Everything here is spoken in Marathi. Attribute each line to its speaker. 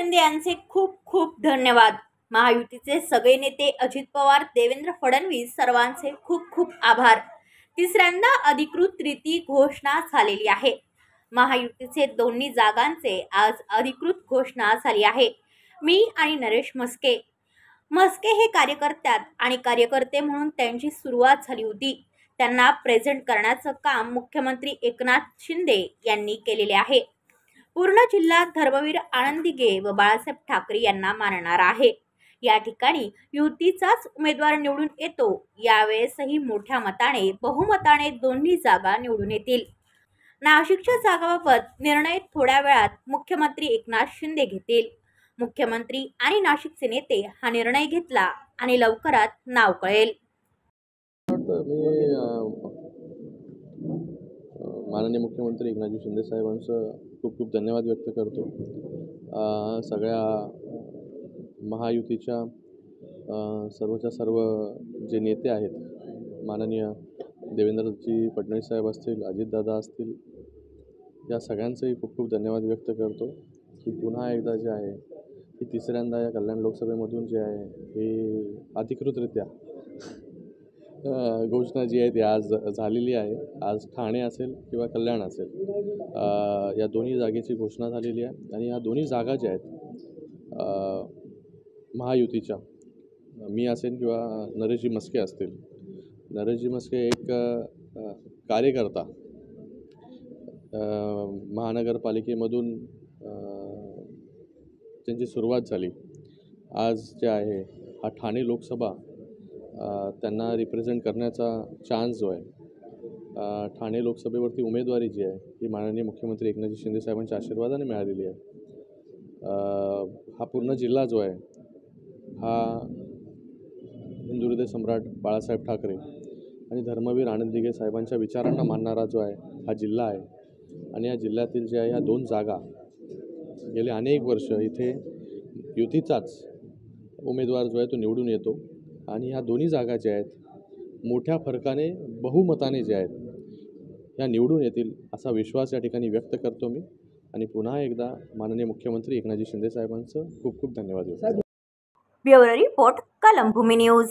Speaker 1: शिंदे यांचे खूप खूप धन्यवाद। महायुतीचे सगळे नेते अजित पवार, देवेंद्र फडणवीस सर्वांचे खूप खूप आभार। तिसऱ्यांदा अधिकृतरीती घोषणा झालेली आहे। महायुतीचे दोन्ही जागांचे आज अधिकृत घोषणा झाली आहे। मी आणि नरेश मस्के हे कार्यकर्ते म्हणून त्यांची सुरुवात झाली होती। त्यांना प्रेझेंट करण्याचं काम मुख्यमंत्री एकनाथ शिंदे यांनी केलेले आहे। पूर्ण जिल्हा धर्मवीर आनंदिगे व बाळासाहेब ठाकरे यांना मानणार आहे। या ठिकाणी युतीचाच उमेदवार निवडून येतो। यावेळेसही मोठ्या मताने बहुमताने दोन्ही जागा निवडून येतील। नाशिकच्या जागाबाबत निर्णय थोड्या वेळात मुख्यमंत्री एकनाथ शिंदे घेतील। मुख्यमंत्री आणि नाशिकचे नेते हा निर्णय घेतला आणि लवकरात नाव कळेल।
Speaker 2: माननीय मुख्यमंत्री एकनाथ शिंदे साहेबांचं खूप खूप धन्यवाद व्यक्त करतो। सगळ्या महायुतीच्या सर्वच्या सर्व जे नेते आहेत, माननीय देवेंद्रजी फडणवीस साहेब असतील, अजितदादा असतील, या सगळ्यांचंही खूप खूप धन्यवाद व्यक्त करतो की पुन्हा एकदा जे आहे की तिसऱ्यांदा या कल्याण लोकसभेमधून जे आहे हे अधिकृतरित्या घोषणा जी आहे ती आज झालेली आहे। आज ठाणे असेल किंवा कल्याण असेल, या दोन्ही जागेची घोषणा झालेली आहे आणि या दोन्ही जागा ज्या आहेत महायुतीच्या, मी असेल किंवा नरेशजी मस्के असतील। नरेशजी मस्के एक कार्यकर्ता, महानगरपालिकेमधून त्यांची सुरुवात झाली। आज जे आहे हा ठाणे लोकसभा त्यांना रिप्रेझेंट करण्याचा चान्स जो आहे, ठाणे लोकसभेवरती उमेदवारी जी आहे ही माननीय मुख्यमंत्री एकनाथ शिंदे साहेबांच्या आशीर्वादाने मिळालेली आहे। हा पूर्ण जिल्हा जो आहे हा हिंदुहृदय सम्राट बाळासाहेब ठाकरे आणि धर्मवीर आनंदिगे साहेबांच्या विचारांना मानणारा जो आहे हा जिल्हा आहे। आणि या जिल्ह्यातील जे आहे ह्या दोन जागा गेले अनेक वर्ष इथे युतीचाच उमेदवार जो आहे तो निवडून येतो आणि ह्या दोन्ही जागा ज्या आहेत मोठ्या फरकाने बहुमताने जे आहेत ह्या निवडून येतील असा विश्वास या ठिकाणी व्यक्त करतो मी। आणि पुन्हा एकदा माननीय मुख्यमंत्री एकनाथ शिंदे साहेबांचं खूप खूप धन्यवाद देतो।
Speaker 1: Bureau report, Kalambhumi news.